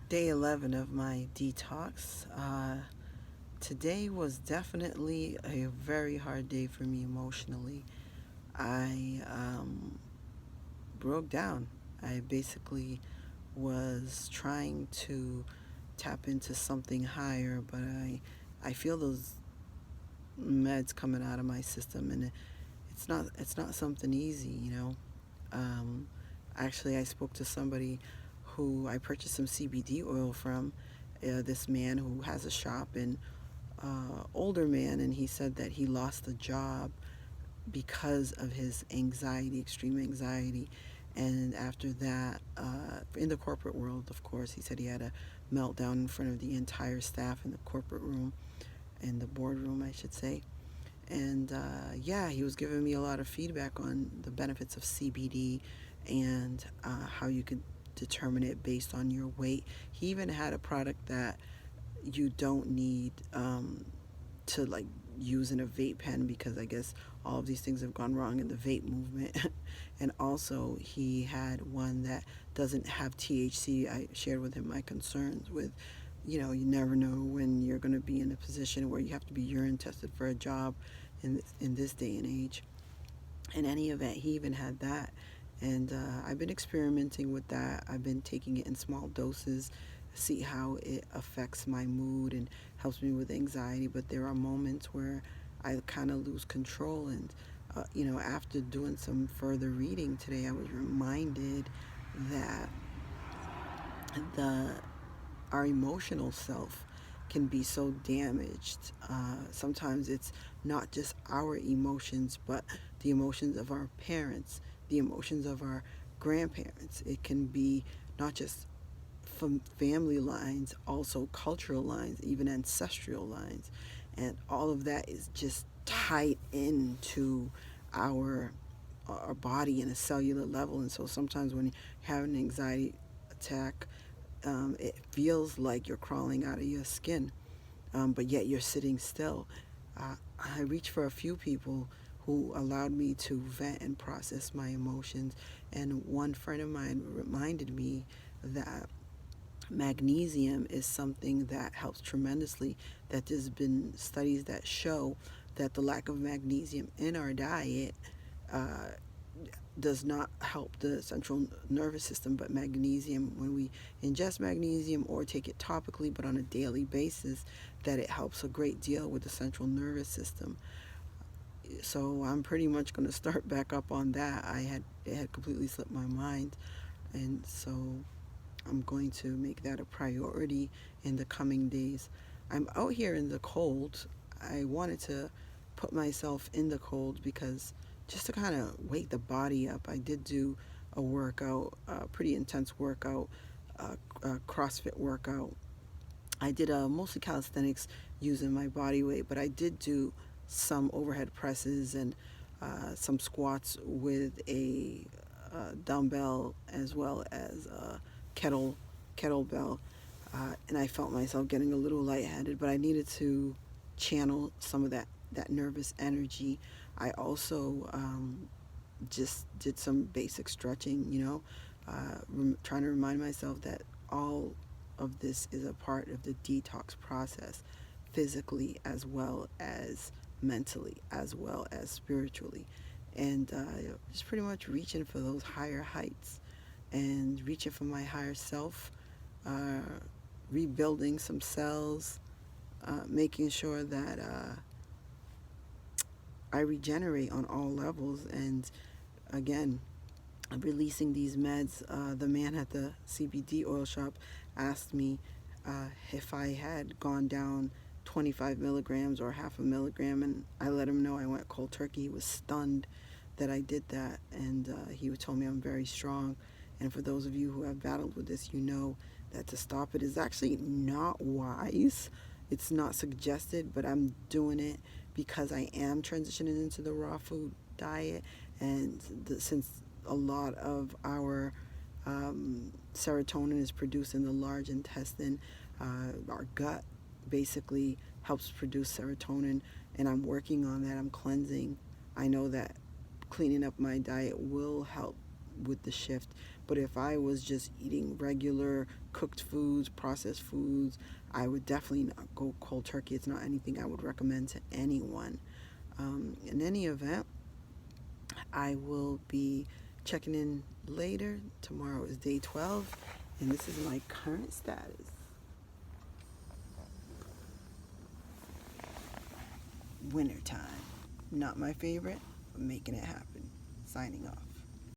Day 11 of my detox. Today was definitely a very hard day for me emotionally. I broke down. I basically was trying to tap into something higher, but I feel those meds coming out of my system, and it's not something easy. Um, Actually, I spoke to somebody who I purchased some CBD oil from. This man who has a shop, and older man, and he said that he lost a job because of his anxiety, extreme anxiety. And after that, in the corporate world, of course, he said he had a meltdown in front of the entire staff in the corporate room, in the boardroom, I should say. And yeah, he was giving me a lot of feedback on the benefits of CBD and how you could determine it based on your weight. He even had a product that you don't need to like use in a vape pen, because I guess all of these things have gone wrong in the vape movement. And also, he had one that doesn't have THC. I shared with him my concerns with, you never know when you're going to be in a position where you have to be urine tested for a job in this day and age. In any event, he even had that. And I've been experimenting with that. I've been taking it in small doses, see how it affects my mood and helps me with anxiety. But there are moments where I kind of lose control. And, after doing some further reading today, I was reminded that the our emotional self can be so damaged. Sometimes it's not just our emotions, but the emotions of our parents, the emotions of our grandparents. It can be not just from family lines, also cultural lines, even ancestral lines. And all of that is just tied into our our body in a cellular level. And so sometimes when you have an anxiety attack, it feels like you're crawling out of your skin, but yet you're sitting still. I reached for a few people who allowed me to vent and process my emotions. And one friend of mine reminded me that magnesium is something that helps tremendously, that there's been studies that show that the lack of magnesium in our diet uh, does not help the central nervous system. But magnesium, when we ingest magnesium or take it topically but on a daily basis, that it helps a great deal with the central nervous system. So I'm pretty much going to start back up on that. It had completely slipped my mind, and so I'm going to make that a priority in the coming days. I'm out here in the cold. I wanted to put myself in the cold because just to kind of wake the body up. I did do a workout, a pretty intense workout, a CrossFit workout. I did mostly calisthenics using my body weight, but I did do some overhead presses and some squats with a dumbbell as well as a kettlebell, and I felt myself getting a little lightheaded, but I needed to channel some of that nervous energy. I also just did some basic stretching, trying to remind myself that all of this is a part of the detox process, physically as well as mentally, as well as spiritually. And just pretty much reaching for those higher heights and reaching for my higher self, uh, rebuilding some cells, making sure that I regenerate on all levels. And again, releasing these meds. The man at the CBD oil shop asked me if I had gone down 25 milligrams or half a milligram, and I let him know I went cold turkey. He was stunned that I did that, and he told me I'm very strong. And for those of you who have battled with this, you know that to stop it is actually not wise. It's not suggested, but I'm doing it because I am transitioning into the raw food diet, and since a lot of our serotonin is produced in the large intestine. Our gut basically helps produce serotonin, and I'm working on that. I'm cleansing. I know that cleaning up my diet will help with the shift, But if I was just eating regular cooked foods, processed foods, I would definitely not go cold turkey. It's not anything I would recommend to anyone. In any event, I will be checking in later. Tomorrow is day 12, and this is my current status. Wintertime. Not my favorite, but making it happen. Signing off.